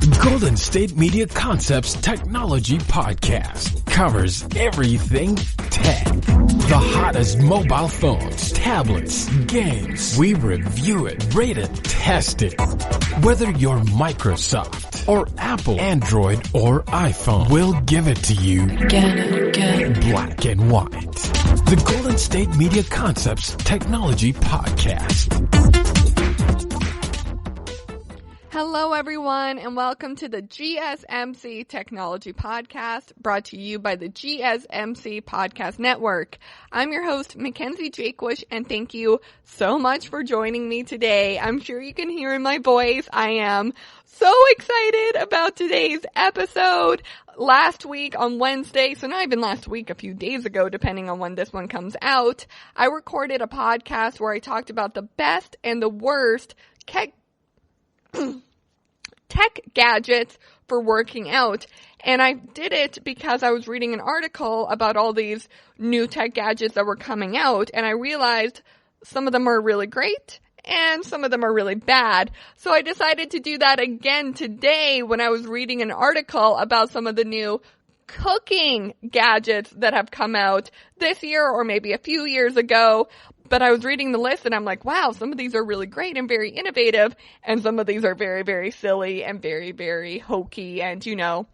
Golden State Media Concepts Technology Podcast covers everything tech. The hottest mobile phones, tablets, games. We review it, rate it, test it. Whether you're Microsoft or Apple, Android or iPhone, we'll give it to you black and white. The Golden State Media Concepts Technology Podcast. Hello, everyone, and welcome to the GSMC Technology Podcast, brought to you by the GSMC Podcast Network. I'm your host, Mackenzie, and thank you so much for joining me today. I'm sure you can hear in my voice, I am so excited about today's episode. Last week on Wednesday, so not even last week, a few days ago, depending on when this one comes out, I recorded a podcast where I talked about the best and the worst tech gadgets for working out. And I did it because I was reading an article about all these new tech gadgets that were coming out, and I realized some of them are really great and some of them are really bad. So I decided to do that again today when I was reading an article about some of the new cooking gadgets that have come out this year or maybe a few years ago. But I was reading the list and I'm like, wow, some of these are really great and very innovative, and some of these are very, very silly and very, very hokey. And, you know,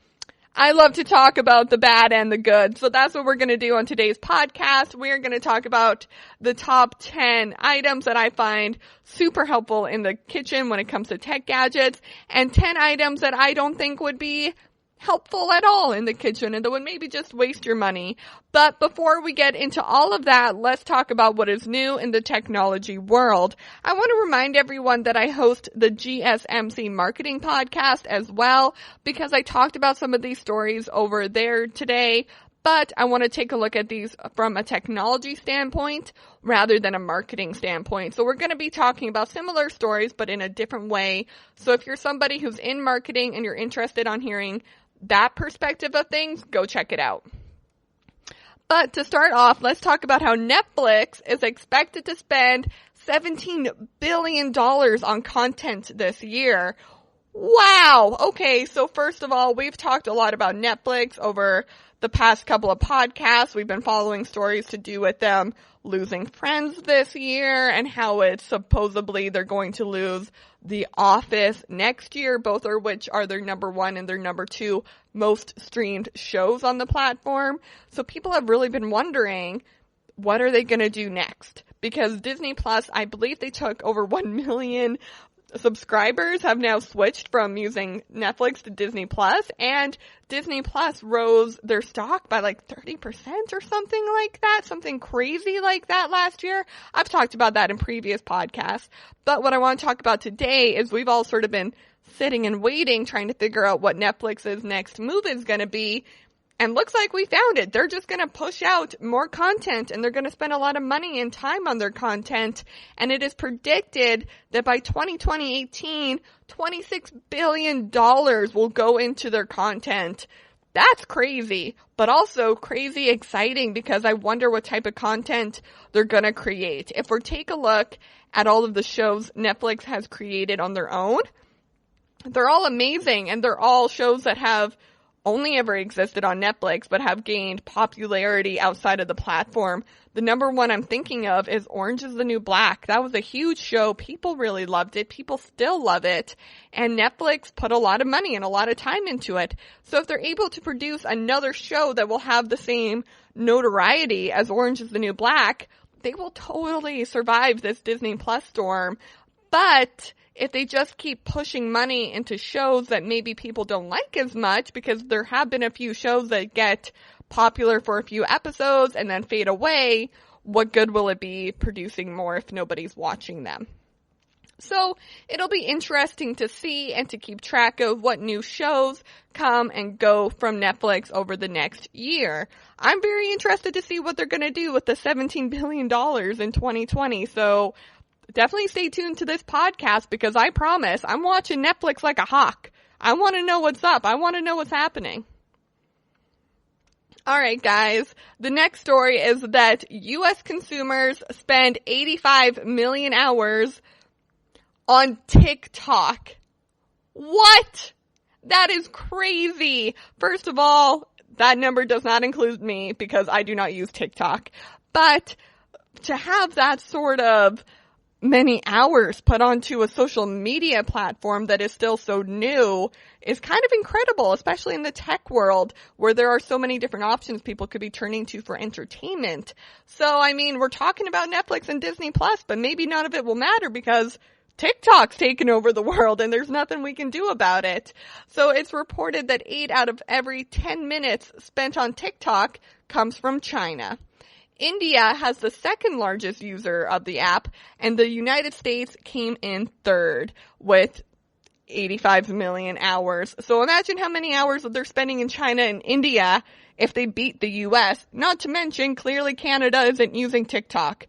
I love to talk about the bad and the good. So that's what we're going to do on today's podcast. We're going to talk about the top 10 items that I find super helpful in the kitchen when it comes to tech gadgets, and 10 items that I don't think would be helpful at all in the kitchen and that would maybe just waste your money. But before we get into all of that, let's talk about what is new in the technology world. I want to remind everyone that I host the GSMC Marketing Podcast as well, because I talked about some of these stories over there today. But I want to take a look at these from a technology standpoint rather than a marketing standpoint. So we're going to be talking about similar stories, but in a different way. So if you're somebody who's in marketing and you're interested on hearing that perspective of things, go check it out. But to start off, let's talk about how Netflix is expected to spend $17 billion on content this year. Wow! Okay, so first of all, we've talked a lot about Netflix over the past couple of podcasts. We've been following stories to do with them losing Friends this year and how it's supposedly they're going to lose The Office next year, both of which are their number one and their number two most streamed shows on the platform. So people have really been wondering, what are they going to do next? Because Disney Plus, I believe they took over 1 million subscribers have now switched from using Netflix to Disney Plus, and Disney Plus rose their stock by like 30% or something like that, something crazy like that last year. I've talked about that in previous podcasts, but what I want to talk about today is we've all sort of been sitting and waiting, trying to figure out what Netflix's next move is going to be. And looks like we found it. They're just going to push out more content, and they're going to spend a lot of money and time on their content. And it is predicted that by 2018, $26 billion will go into their content. That's crazy, but also crazy exciting, because I wonder what type of content they're going to create. If we take a look at all of the shows Netflix has created on their own, they're all amazing, and they're all shows that have only ever existed on Netflix, but have gained popularity outside of the platform. The number one I'm thinking of is Orange is the New Black. That was a huge show. People really loved it. People still love it. And Netflix put a lot of money and a lot of time into it. So if they're able to produce another show that will have the same notoriety as Orange is the New Black, they will totally survive this Disney Plus storm. But if they just keep pushing money into shows that maybe people don't like as much, because there have been a few shows that get popular for a few episodes and then fade away, what good will it be producing more if nobody's watching them? So it'll be interesting to see and to keep track of what new shows come and go from Netflix over the next year. I'm very interested to see what they're going to do with the $17 billion in 2020. So definitely stay tuned to this podcast, because I promise I'm watching Netflix like a hawk. I want to know what's up. I want to know what's happening. All right, guys. The next story is that U.S. consumers spend 85 million hours on TikTok. What? That is crazy. First of all, that number does not include me because I do not use TikTok. But to have that sort of many hours put onto a social media platform that is still so new is kind of incredible, especially in the tech world where there are so many different options people could be turning to for entertainment. So, I mean, we're talking about Netflix and Disney Plus, but maybe none of it will matter because TikTok's taken over the world and there's nothing we can do about it. So it's reported that 8 out of every 10 minutes spent on TikTok comes from China. India has the second largest user of the app, and the United States came in third with 85 million hours. So imagine how many hours they're spending in China and India if they beat the US. Not to mention, clearly Canada isn't using TikTok.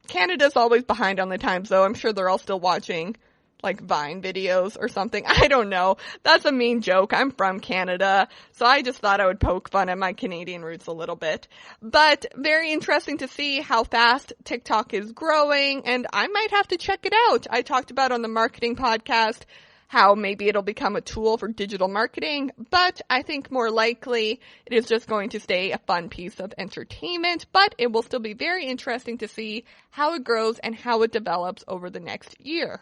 Canada's always behind on the times, though. I'm sure they're all still watching like Vine videos or something. I don't know. That's a mean joke. I'm from Canada, so I just thought I would poke fun at my Canadian roots a little bit. But very interesting to see how fast TikTok is growing, and I might have to check it out. I talked about on the marketing podcast how maybe it'll become a tool for digital marketing, but I think more likely it is just going to stay a fun piece of entertainment, but it will still be very interesting to see how it grows and how it develops over the next year.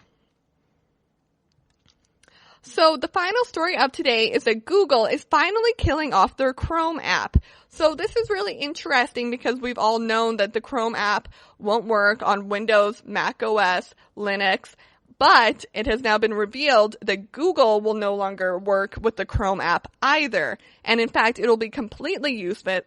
So the final story of today is that Google is finally killing off their Chrome app. So this is really interesting because we've all known that the Chrome app won't work on Windows, Mac OS, Linux, but it has now been revealed that Google will no longer work with the Chrome app either. And in fact, it'll be completely useless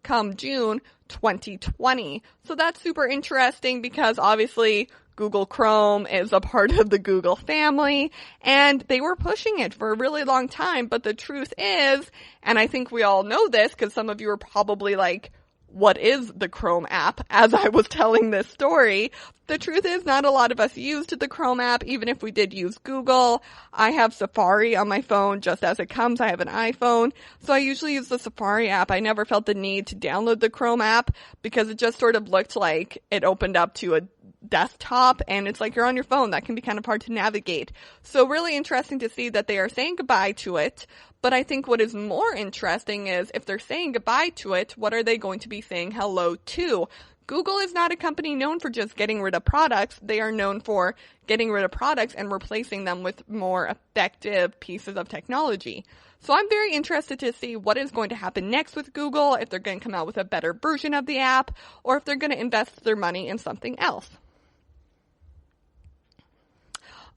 come June 2020. So that's super interesting because obviously Google Chrome is a part of the Google family, and they were pushing it for a really long time. But the truth is, and I think we all know this because some of you are probably like, what is the Chrome app? As I was telling this story, the truth is not a lot of us used the Chrome app, even if we did use Google. I have Safari on my phone just as it comes. I have an iPhone, so I usually use the Safari app. I never felt the need to download the Chrome app because it just sort of looked like it opened up to a desktop, and it's like you're on your phone. That can be kind of hard to navigate. So really interesting to see that they are saying goodbye to it. But I think what is more interesting is if they're saying goodbye to it, what are they going to be saying hello to? Google is not a company known for just getting rid of products. They are known for getting rid of products and replacing them with more effective pieces of technology. So I'm very interested to see what is going to happen next with Google, if they're going to come out with a better version of the app, or if they're going to invest their money in something else.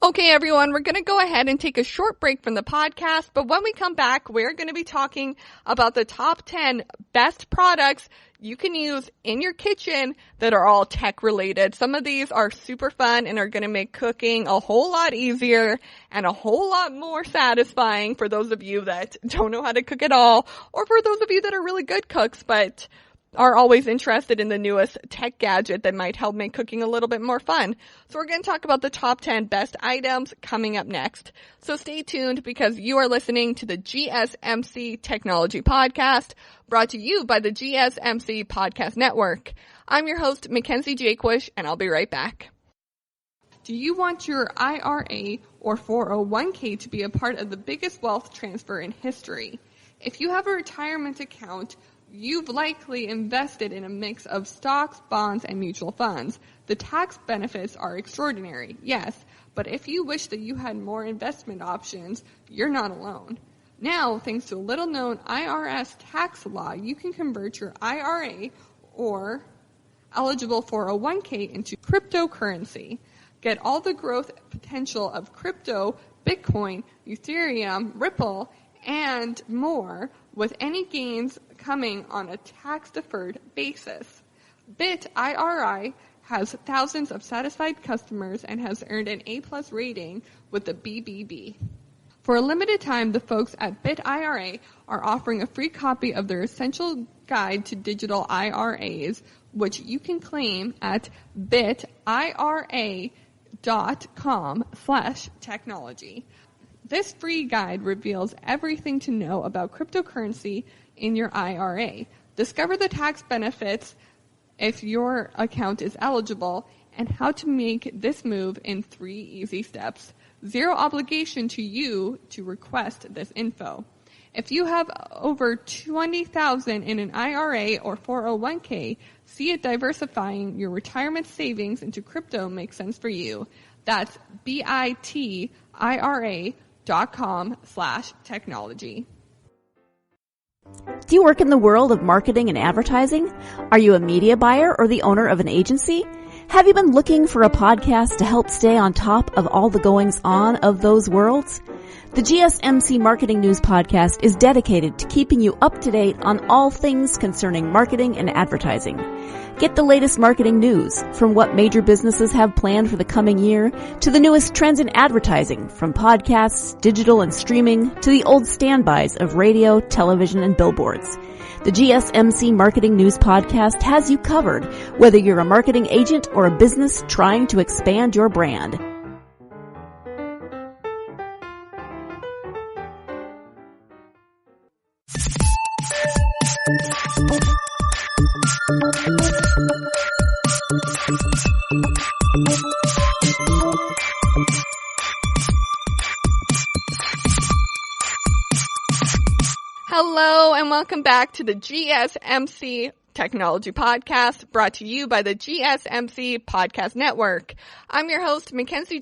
Okay, everyone, we're going to go ahead and take a short break from the podcast, but when we come back, we're going to be talking about the top 10 best products you can use in your kitchen that are all tech related. Some of these are super fun and are going to make cooking a whole lot easier and a whole lot more satisfying for those of you that don't know how to cook at all, or for those of you that are really good cooks but are always interested in the newest tech gadget that might help make cooking a little bit more fun. So we're going to talk about the top 10 best items coming up next. So stay tuned because you are listening to the GSMC Technology Podcast, brought to you by the GSMC Podcast Network. I'm your host, Mackenzie Jaquish, and I'll be right back. Do you want your IRA or 401k to be a part of the biggest wealth transfer in history? If you have a retirement account, you've likely invested in a mix of stocks, bonds, and mutual funds. The tax benefits are extraordinary, yes, but if you wish that you had more investment options, you're not alone. Now, thanks to a little-known IRS tax law, you can convert your IRA or eligible 401k into cryptocurrency. Get all the growth potential of crypto, Bitcoin, Ethereum, Ripple, and more with any gains coming on a tax-deferred basis. BitIRI has thousands of satisfied customers and has earned an A+ rating with the BBB. For a limited time, the folks at BitIRA are offering a free copy of their essential guide to digital IRAs, which you can claim at bitira.com/technology. This free guide reveals everything to know about cryptocurrency in your IRA. Discover the tax benefits if your account is eligible and how to make this move in 3 easy steps. Zero obligation to you to request this info. If you have over $20,000 in an IRA or 401k, see if diversifying your retirement savings into crypto makes sense for you. That's bitira.com/technology. Do you work in the world of marketing and advertising? Are you a media buyer or the owner of an agency? Have you been looking for a podcast to help stay on top of all the goings-on of those worlds? The GSMC Marketing News Podcast is dedicated to keeping you up to date on all things concerning marketing and advertising. Get the latest marketing news, from what major businesses have planned for the coming year to the newest trends in advertising, from podcasts, digital and streaming, to the old standbys of radio, television, and billboards. The GSMC Marketing News Podcast has you covered, whether you're a marketing agent or a business trying to expand your brand. Hello and welcome back to the GSMC Technology Podcast, brought to you by the GSMC Podcast Network. I'm your host, Mackenzie,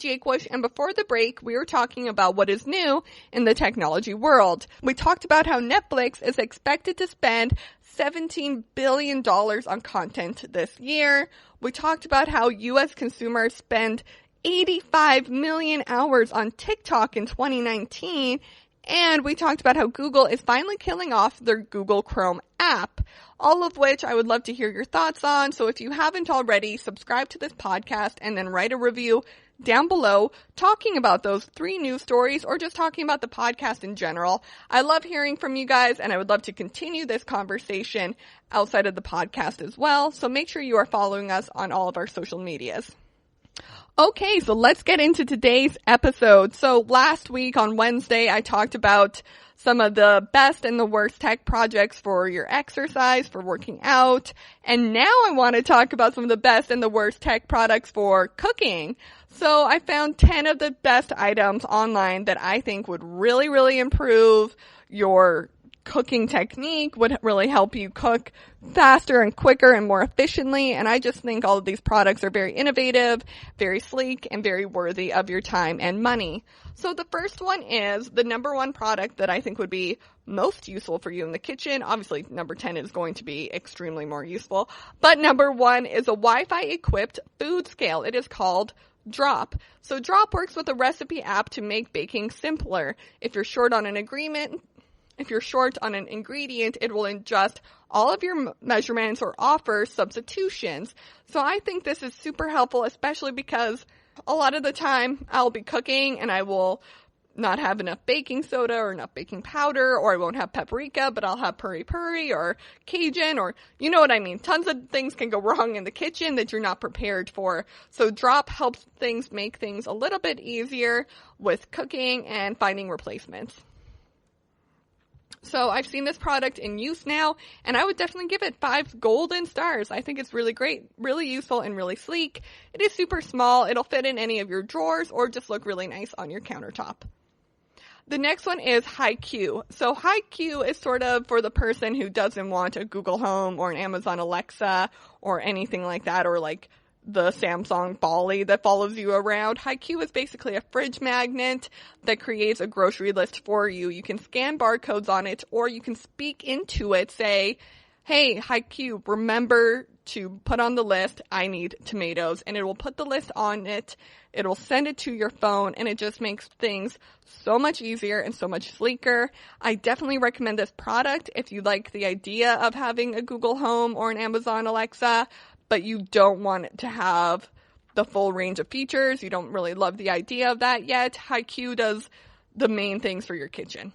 and before the break, we were talking about what is new in the technology world. We talked about how Netflix is expected to spend $17 billion on content this year. We talked about how U.S. consumers spend 85 million hours on TikTok in 2019. And we talked about how Google is finally killing off their Google Chrome app, all of which I would love to hear your thoughts on. So if you haven't already, subscribe to this podcast and then write a review down below talking about those 3 news stories or just talking about the podcast in general. I love hearing from you guys, and I would love to continue this conversation outside of the podcast as well. So make sure you are following us on all of our social medias. Okay, so let's get into today's episode. So last week on Wednesday, I talked about some of the best and the worst tech projects for your exercise, for working out. And now I want to talk about some of the best and the worst tech products for cooking. So I found 10 of the best items online that I think would really, really improve your cooking technique, would really help you cook faster and quicker and more efficiently. And I just think all of these products are very innovative, very sleek, and very worthy of your time and money. So the first one is the number 1 product that I think would be most useful for you in the kitchen. Obviously, number 10 is going to be extremely more useful. But number 1 is a Wi-Fi equipped food scale. It is called Drop. So Drop works with a recipe app to make baking simpler. If you're short on an ingredient, it will adjust all of your measurements or offer substitutions. So I think this is super helpful, especially because a lot of the time I'll be cooking and I will not have enough baking soda or enough baking powder, or I won't have paprika, but I'll have peri-peri or Cajun, or you know what I mean. Tons of things can go wrong in the kitchen that you're not prepared for. So Drop helps make things a little bit easier with cooking and finding replacements. So I've seen this product in use now, and I would definitely give it 5 golden stars. I think it's really great, really useful, and really sleek. It is super small. It'll fit in any of your drawers or just look really nice on your countertop. The next one is HiQ. So HiQ is sort of for the person who doesn't want a Google Home or an Amazon Alexa or anything like that, or like the Samsung Bolly that follows you around. HiQ is basically a fridge magnet that creates a grocery list for you. You can scan barcodes on it, or you can speak into it, say, hey, HiQ, remember to put on the list, I need tomatoes, and it will put the list on it. It will send it to your phone, and it just makes things so much easier and so much sleeker. I definitely recommend this product if you like the idea of having a Google Home or an Amazon Alexa, but you don't want it to have the full range of features. You don't really love the idea of that yet. HiQ does the main things for your kitchen.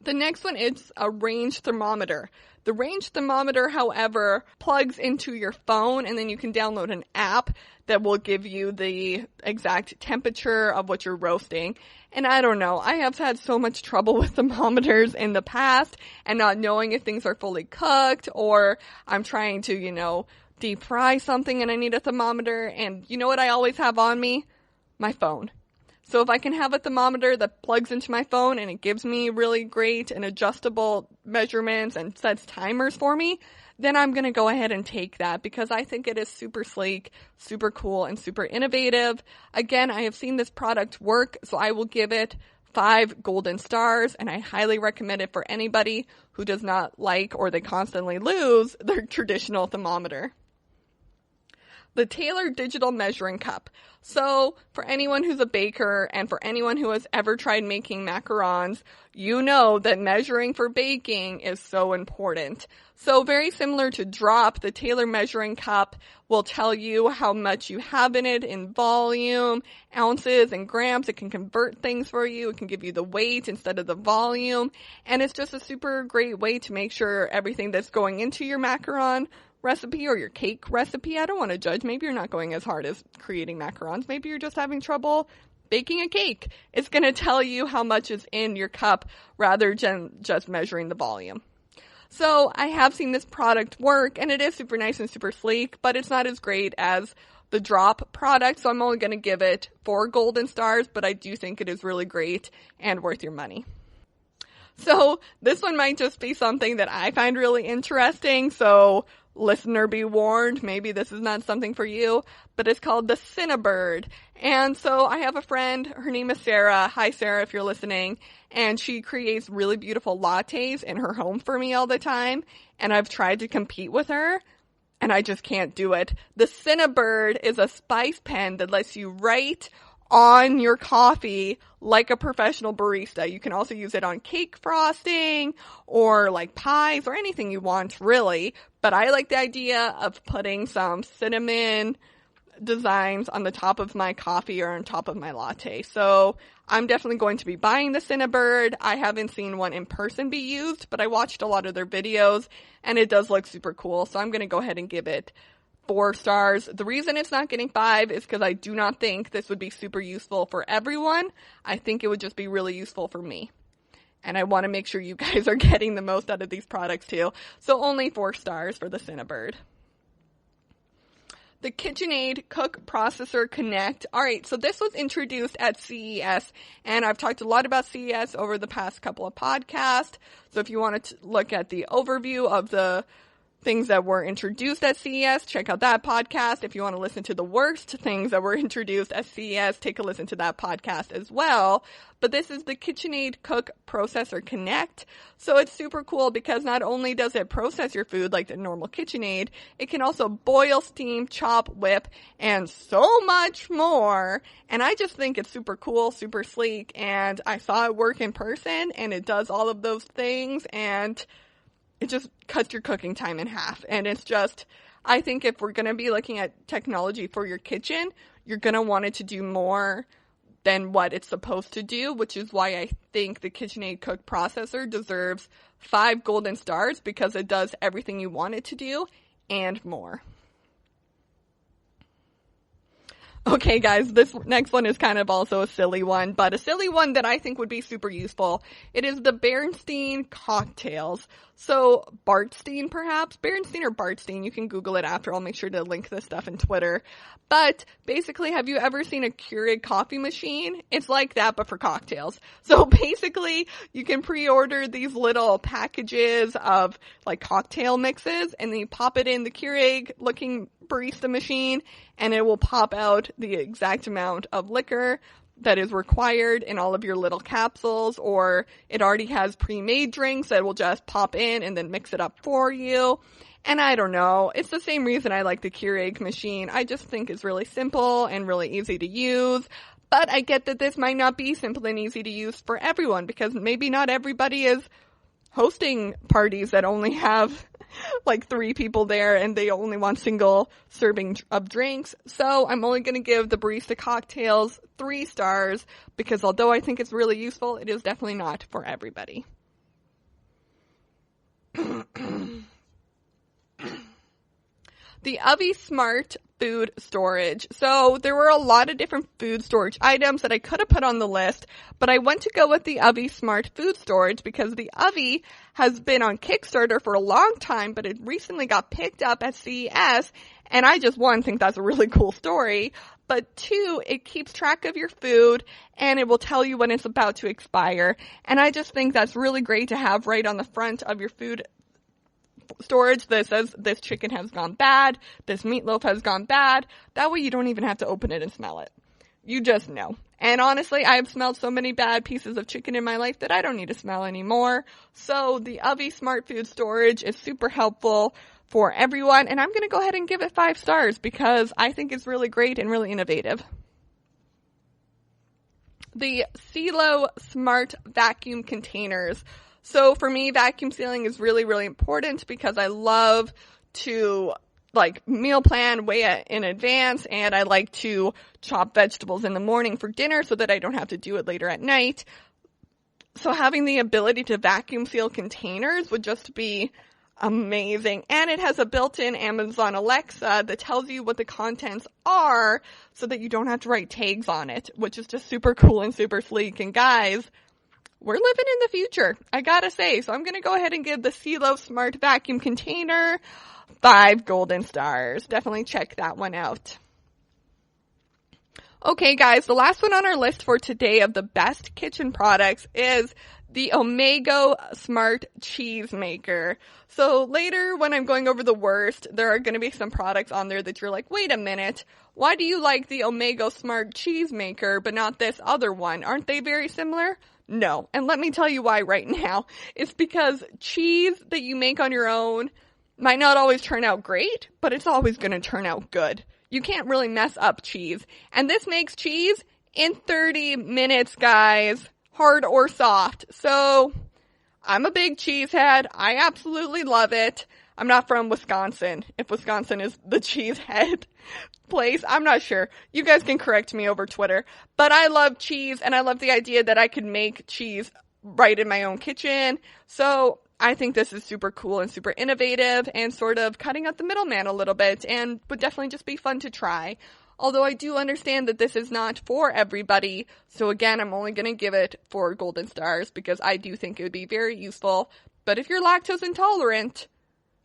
The next one is a range thermometer. The range thermometer, however, plugs into your phone, and then you can download an app that will give you the exact temperature of what you're roasting. And I don't know, I have had so much trouble with thermometers in the past and not knowing if things are fully cooked, or I'm trying to, deep fry something and I need a thermometer. And you know what I always have on me? My phone. So if I can have a thermometer that plugs into my phone and it gives me really great and adjustable measurements and sets timers for me, then I'm going to go ahead and take that because I think it is super sleek, super cool, and super innovative. Again, I have seen this product work, so I will give it 5 golden stars, and I highly recommend it for anybody who does not like or they constantly lose their traditional thermometer. The Taylor Digital Measuring Cup. So for anyone who's a baker and for anyone who has ever tried making macarons, you know that measuring for baking is so important. So very similar to Drop, the Taylor Measuring Cup will tell you how much you have in it in volume, ounces, and grams. It can convert things for you. It can give you the weight instead of the volume. And it's just a super great way to make sure everything that's going into your macaron recipe or your cake recipe, I don't want to judge. Maybe you're not going as hard as creating macarons. Maybe you're just having trouble baking a cake. It's going to tell you how much is in your cup rather than just measuring the volume. So I have seen this product work, and it is super nice and super sleek, but it's not as great as the Drop product, so I'm only going to give it 4 golden stars, but I do think it is really great and worth your money. So this one might just be something that I find really interesting, so listener be warned, maybe this is not something for you, but it's called the Cinnabird. And so I have a friend, her name is Sarah. Hi Sarah, if you're listening. And she creates really beautiful lattes in her home for me all the time. And I've tried to compete with her, and I just can't do it. The Cinnabird is a spice pen that lets you write on your coffee like a professional barista. You can also use it on cake frosting or like pies or anything you want, really. But I like the idea of putting some cinnamon designs on the top of my coffee or on top of my latte. So I'm definitely going to be buying the Cinnabird. I haven't seen one in person be used, but I watched a lot of their videos and it does look super cool. So I'm going to go ahead and give it 4 stars. The reason it's not getting 5 is because I do not think this would be super useful for everyone. I think it would just be really useful for me. And I want to make sure you guys are getting the most out of these products too. So only 4 stars for the Cinnabird. The KitchenAid Cook Processor Connect. All right, so this was introduced at CES, and I've talked a lot about CES over the past couple of podcasts. So if you want to look at the overview of the things that were introduced at CES, check out that podcast. If you want to listen to the worst things that were introduced at CES, take a listen to that podcast as well. But this is the KitchenAid Cook Processor Connect. So it's super cool because not only does it process your food like the normal KitchenAid, it can also boil, steam, chop, whip, and so much more. And I just think it's super cool, super sleek, and I saw it work in person, and it does all of those things, and it just cuts your cooking time in half. And it's just, I think if we're going to be looking at technology for your kitchen, you're going to want it to do more than what it's supposed to do, which is why I think the KitchenAid Cook Processor deserves 5 golden stars because it does everything you want it to do and more. Okay, guys, this next one is kind of also a silly one, but a silly one that I think would be super useful. It is the Berenstain cocktails. So, Bartstein, perhaps? Berenstain or Bartstein? You can Google it after. I'll make sure to link this stuff in Twitter. But, basically, have you ever seen a Keurig coffee machine? It's like that, but for cocktails. So, basically, you can pre-order these little packages of, like, cocktail mixes, and then you pop it in the Keurig-looking barista machine, and it will pop out the exact amount of liquor that is required in all of your little capsules, or it already has pre-made drinks that will just pop in and then mix it up for you. And I don't know, it's the same reason I like the Keurig machine. I just think it's really simple and really easy to use. But I get that this might not be simple and easy to use for everyone, because maybe not everybody is hosting parties that only have like 3 people there and they only want single serving of drinks. So I'm only going to give the barista cocktails 3 stars because although I think it's really useful, it is definitely not for everybody. The Ovi Smart Food Storage. So there were a lot of different food storage items that I could have put on the list, but I went to go with the Ovi Smart Food Storage because the Ovi has been on Kickstarter for a long time, but it recently got picked up at CES, and I just, one, think that's a really cool story, but 2, it keeps track of your food and it will tell you when it's about to expire. And I just think that's really great to have right on the front of your food storage that says this chicken has gone bad, this meatloaf has gone bad. That way you don't even have to open it and smell it. You just know. And honestly, I have smelled so many bad pieces of chicken in my life that I don't need to smell anymore. So the Ovi Smart Food Storage is super helpful for everyone. And I'm going to go ahead and give it 5 stars because I think it's really great and really innovative. The CeeLo Smart Vacuum Containers. So for me, vacuum sealing is really, really important because I love to meal plan way in advance, and I like to chop vegetables in the morning for dinner so that I don't have to do it later at night. So having the ability to vacuum seal containers would just be amazing. And it has a built-in Amazon Alexa that tells you what the contents are so that you don't have to write tags on it, which is just super cool and super sleek. And guys, we're living in the future, I gotta say. So I'm going to go ahead and give the CeeLo Smart Vacuum Container 5 golden stars. Definitely check that one out. Okay, guys, the last one on our list for today of the best kitchen products is the Omego Smart Cheese Maker. So later when I'm going over the worst, there are going to be some products on there that you're like, wait a minute, why do you like the Omego Smart Cheese Maker but not this other one? Aren't they very similar? No. And let me tell you why right now. It's because cheese that you make on your own might not always turn out great, but it's always going to turn out good. You can't really mess up cheese. And this makes cheese in 30 minutes, guys, hard or soft. So I'm a big cheese head. I absolutely love it. I'm not from Wisconsin. If Wisconsin is the cheese head place, I'm not sure. You guys can correct me over Twitter. But I love cheese, and I love the idea that I could make cheese right in my own kitchen. So I think this is super cool and super innovative and sort of cutting out the middleman a little bit and would definitely just be fun to try. Although I do understand that this is not for everybody. So again, I'm only going to give it 4 golden stars because I do think it would be very useful. But if you're lactose intolerant,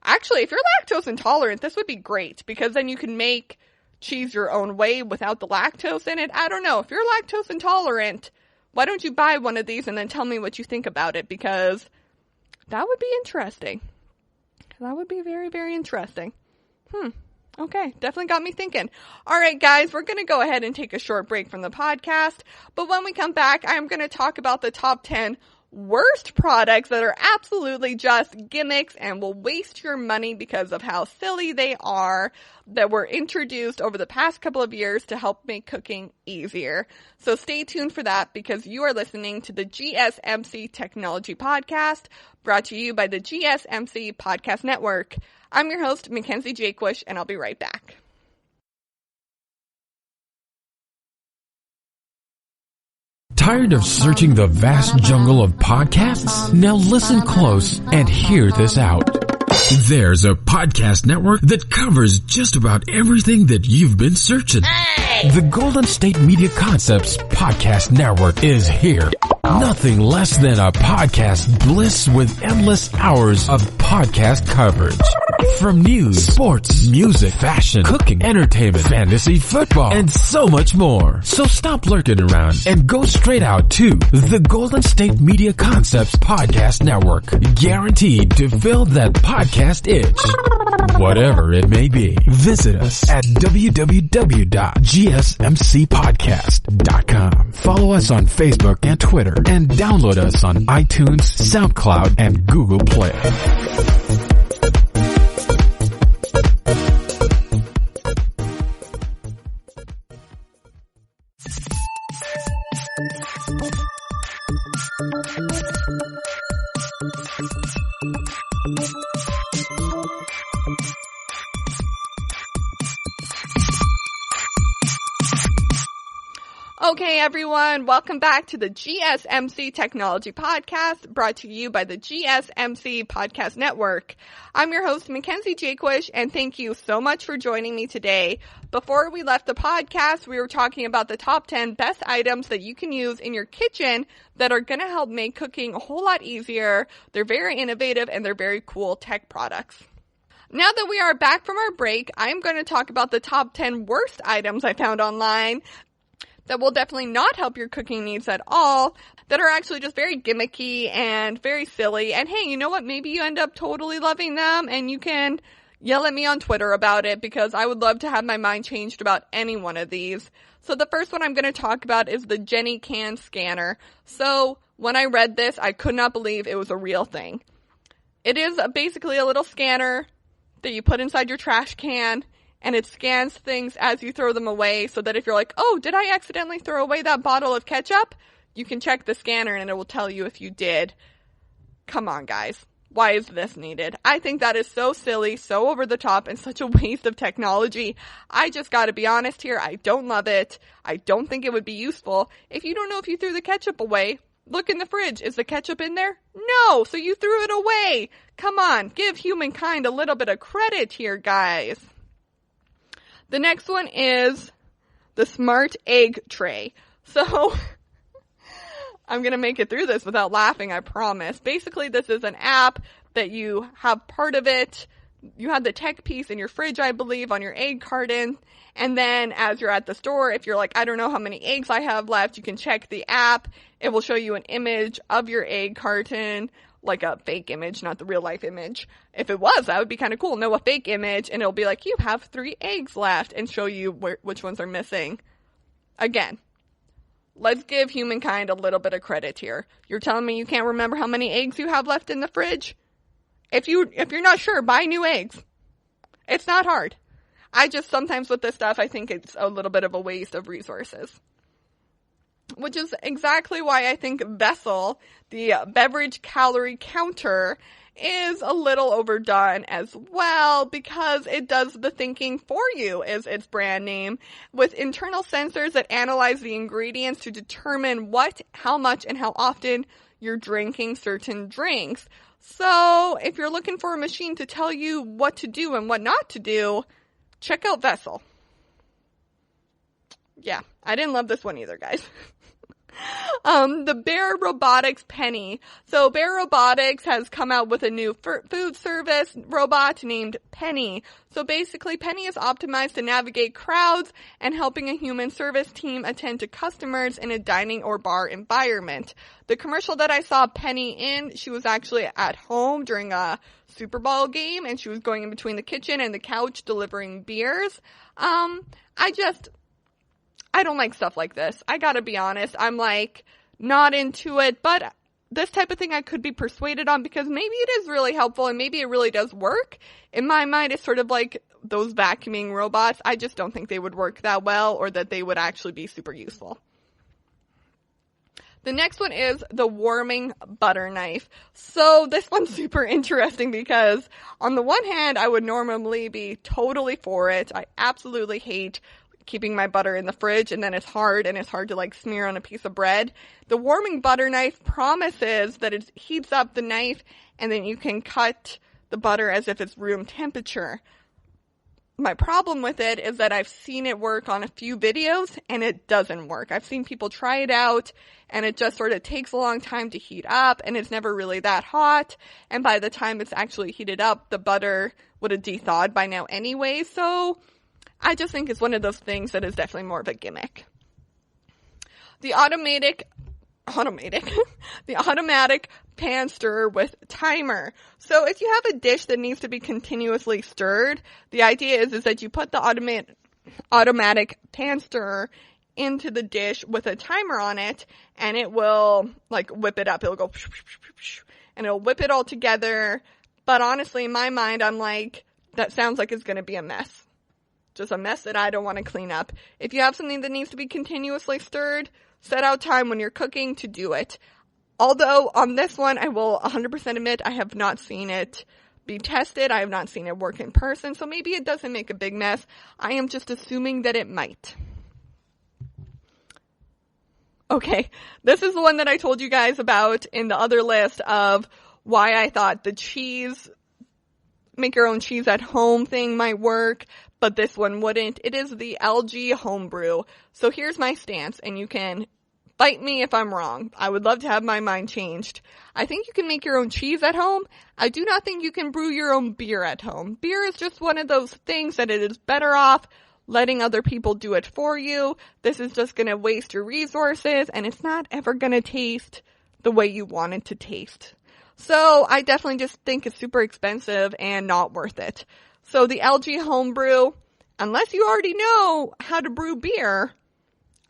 actually, if you're lactose intolerant, this would be great because then you can make cheese your own way without the lactose in it. I don't know. If you're lactose intolerant, why don't you buy one of these and then tell me what you think about it? Because that would be interesting. That would be very, very interesting. Okay, definitely got me thinking. All right, guys, we're going to go ahead and take a short break from the podcast. But when we come back, I'm going to talk about the top 10 worst products that are absolutely just gimmicks and will waste your money because of how silly they are, that were introduced over the past couple of years to help make cooking easier. So stay tuned for that because you are listening to the GSMC Technology Podcast, brought to you by the GSMC Podcast Network. I'm your host, Mackenzie Jaquish, and I'll be right back. Tired of searching the vast jungle of podcasts? Now listen close and hear this out. There's a podcast network that covers just about everything that you've been searching. Hey! The Golden State Media Concepts Podcast Network is here. Nothing less than a podcast bliss with endless hours of podcast coverage. From news, sports, music, fashion, cooking, entertainment, fantasy, football, and so much more. So stop lurking around and go straight out to the Golden State Media Concepts Podcast Network. Guaranteed to fill that podcast itch. Whatever it may be. Visit us at www.gsmcpodcast.com. Follow us on Facebook and Twitter and download us on iTunes, SoundCloud, and Google Play. Okay, everyone, welcome back to the GSMC Technology Podcast, brought to you by the GSMC Podcast Network. I'm your host, Mackenzie Jaquish, and thank you so much for joining me today. Before we left the podcast, we were talking about the top 10 best items that you can use in your kitchen that are going to help make cooking a whole lot easier. They're very innovative, and they're very cool tech products. Now that we are back from our break, I'm going to talk about the top 10 worst items I found online that will definitely not help your cooking needs at all, that are actually just very gimmicky and very silly. And hey, you know what? Maybe you end up totally loving them, and you can yell at me on Twitter about it, because I would love to have my mind changed about any one of these. So the first one I'm going to talk about is the Jenny Can scanner. So when I read this, I could not believe it was a real thing. It is basically a little scanner that you put inside your trash can, and it scans things as you throw them away, so that if you're like, oh, did I accidentally throw away that bottle of ketchup? You can check the scanner and it will tell you if you did. Come on, guys. Why is this needed? I think that is so silly, so over the top, and such a waste of technology. I just gotta be honest here. I don't love it. I don't think it would be useful. If you don't know if you threw the ketchup away, look in the fridge. Is the ketchup in there? No, so you threw it away. Come on, give humankind a little bit of credit here, guys. The next one is the smart egg tray. So I'm going to make it through this without laughing, I promise. Basically, this is an app that you have part of it. You have the tech piece in your fridge, I believe, on your egg carton. And then as you're at the store, if you're like, I don't know how many eggs I have left, you can check the app. It will show you an image of your egg carton, like a fake image, not the real life image. If it was, that would be kind of cool. No, a fake image, and it'll be like, you have 3 eggs left, and show you which ones are missing. Again, let's give humankind a little bit of credit here. You're telling me you can't remember how many eggs you have left in the fridge? If you're not sure, buy new eggs. It's not hard. I just sometimes with this stuff, I think it's a little bit of a waste of resources. Which is exactly why I think Vessel, the beverage calorie counter, is a little overdone as well, because it does the thinking for you, is its brand name, with internal sensors that analyze the ingredients to determine what, how much, and how often you're drinking certain drinks. So if you're looking for a machine to tell you what to do and what not to do, check out Vessel. Yeah, I didn't love this one either, guys. The Bear Robotics Penny. So Bear Robotics has come out with a new food service robot named Penny. So basically, Penny is optimized to navigate crowds and helping a human service team attend to customers in a dining or bar environment. The commercial that I saw Penny in, she was actually at home during a Super Bowl game, and she was going in between the kitchen and the couch delivering beers. I don't like stuff like this. I gotta be honest. I'm like, not into it, but this type of thing I could be persuaded on, because maybe it is really helpful and maybe it really does work. In my mind, it's sort of like those vacuuming robots. I just don't think they would work that well, or that they would actually be super useful. The next one is the warming butter knife. So this one's super interesting, because on the one hand, I would normally be totally for it. I absolutely hate keeping my butter in the fridge, and then it's hard to like smear on a piece of bread. The warming butter knife promises that it heats up the knife, and then you can cut the butter as if it's room temperature. My problem with it is that I've seen it work on a few videos, and it doesn't work. I've seen people try it out, and it just sort of takes a long time to heat up, and it's never really that hot. And by the time it's actually heated up, the butter would have thawed by now anyway. So I just think it's one of those things that is definitely more of a gimmick. The automatic pan stirrer with timer. So if you have a dish that needs to be continuously stirred, the idea is that you put the automatic pan stirrer into the dish with a timer on it, and it will like whip it up. It'll go and it'll whip it all together. But honestly, in my mind, I'm like, that sounds like it's going to be a mess. Just a mess that I don't want to clean up. If you have something that needs to be continuously stirred, set out time when you're cooking to do it. Although on this one, I will 100% admit I have not seen it be tested. I have not seen it work in person, so maybe it doesn't make a big mess. I am just assuming that it might. Okay, this is the one that I told you guys about in the other list of why I thought the make your own cheese at home thing might work, but this one wouldn't. It is the LG Homebrew. So here's my stance, and you can Fight me if I'm wrong. I would love to have my mind changed. I think you can make your own cheese at home. I do not think you can brew your own beer at home. Beer is just one of those things that it is better off letting other people do it for you. This is just going to waste your resources, and it's not ever going to taste the way you want it to taste. So I definitely just think it's super expensive and not worth it. So the LG Homebrew, unless you already know how to brew beer,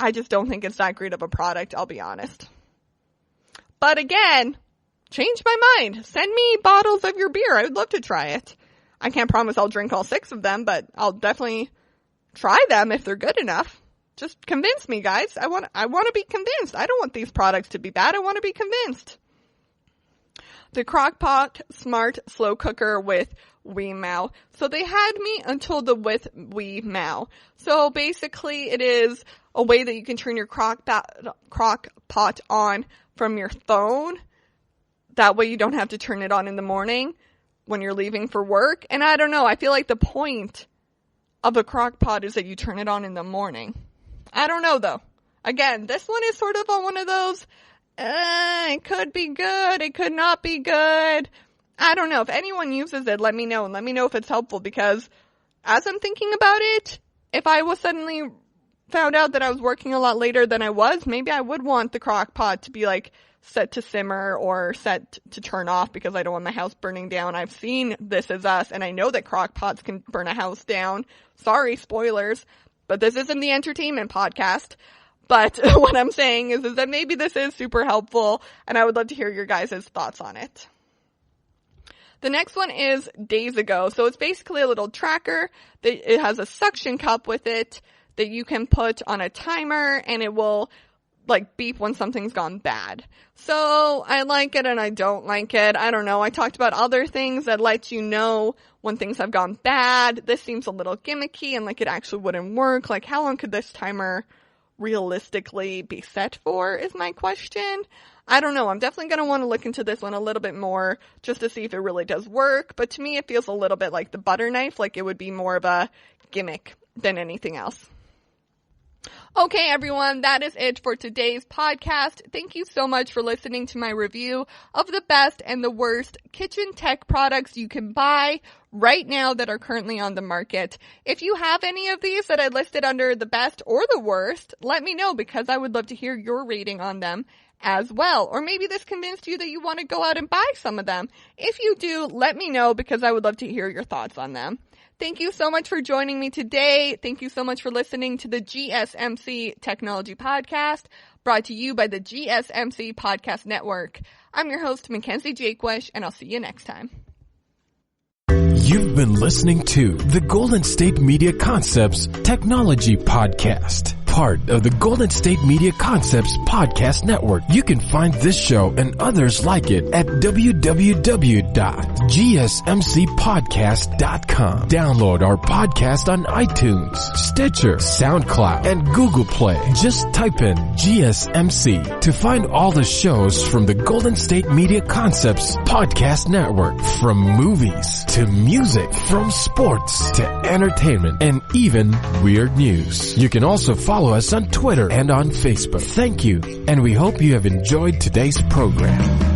I just don't think it's that great of a product, I'll be honest. But again, change my mind. Send me bottles of your beer. I would love to try it. I can't promise I'll drink all 6 of them, but I'll definitely try them if they're good enough. Just convince me, guys. I want to be convinced. I don't want these products to be bad. I want to be convinced. The Crock-Pot Smart Slow Cooker with Weemow. So they had me until the with Weemow. So basically it is a way that you can turn your crock-pot on from your phone. That way you don't have to turn it on in the morning when you're leaving for work. And I don't know, I feel like the point of a crock-pot is that you turn it on in the morning. I don't know though. Again, this one is sort of on one of those, it could be good, it could not be good. I don't know. If anyone uses it, let me know, and let me know if it's helpful, because as I'm thinking about it, if I was suddenly found out that I was working a lot later than I was, maybe I would want the crock pot to be like set to simmer or set to turn off, because I don't want my house burning down. I've seen This Is Us, and I know that crock pots can burn a house down. Sorry, spoilers, but this isn't the entertainment podcast. But what I'm saying is that maybe this is super helpful, and I would love to hear your guys' thoughts on it. The next one is Days Ago. So it's basically a little tracker. It has a suction cup with it that you can put on a timer, and it will like beep when something's gone bad. So I like it and I don't like it. I don't know. I talked about other things that let you know when things have gone bad. This seems a little gimmicky and like it actually wouldn't work. Like, how long could this timer realistically be set for is my question. I don't know. I'm definitely going to want to look into this one a little bit more just to see if it really does work. But to me, it feels a little bit like the butter knife, like it would be more of a gimmick than anything else. Okay, everyone, that is it for today's podcast. Thank you so much for listening to my review of the best and the worst kitchen tech products you can buy right now that are currently on the market. If you have any of these that I listed under the best or the worst, let me know, because I would love to hear your rating on them as well. Or maybe this convinced you that you want to go out and buy some of them. If you do, let me know, because I would love to hear your thoughts on them. Thank you so much for joining me today. Thank you so much for listening to the GSMC Technology Podcast, brought to you by the GSMC Podcast Network. I'm your host, Mackenzie Jakewish, and I'll see you next time. You've been listening to the Golden State Media Concepts Technology Podcast, part of the Golden State Media Concepts Podcast Network. You can find this show and others like it at www.gsmcpodcast.com. Download our podcast on iTunes, Stitcher, SoundCloud, and Google Play. Just type in GSMC to find all the shows from the Golden State Media Concepts Podcast Network, from movies to music, from sports to entertainment, and even weird news. You can also follow us on Twitter and on Facebook. Thank you, and we hope you have enjoyed today's program.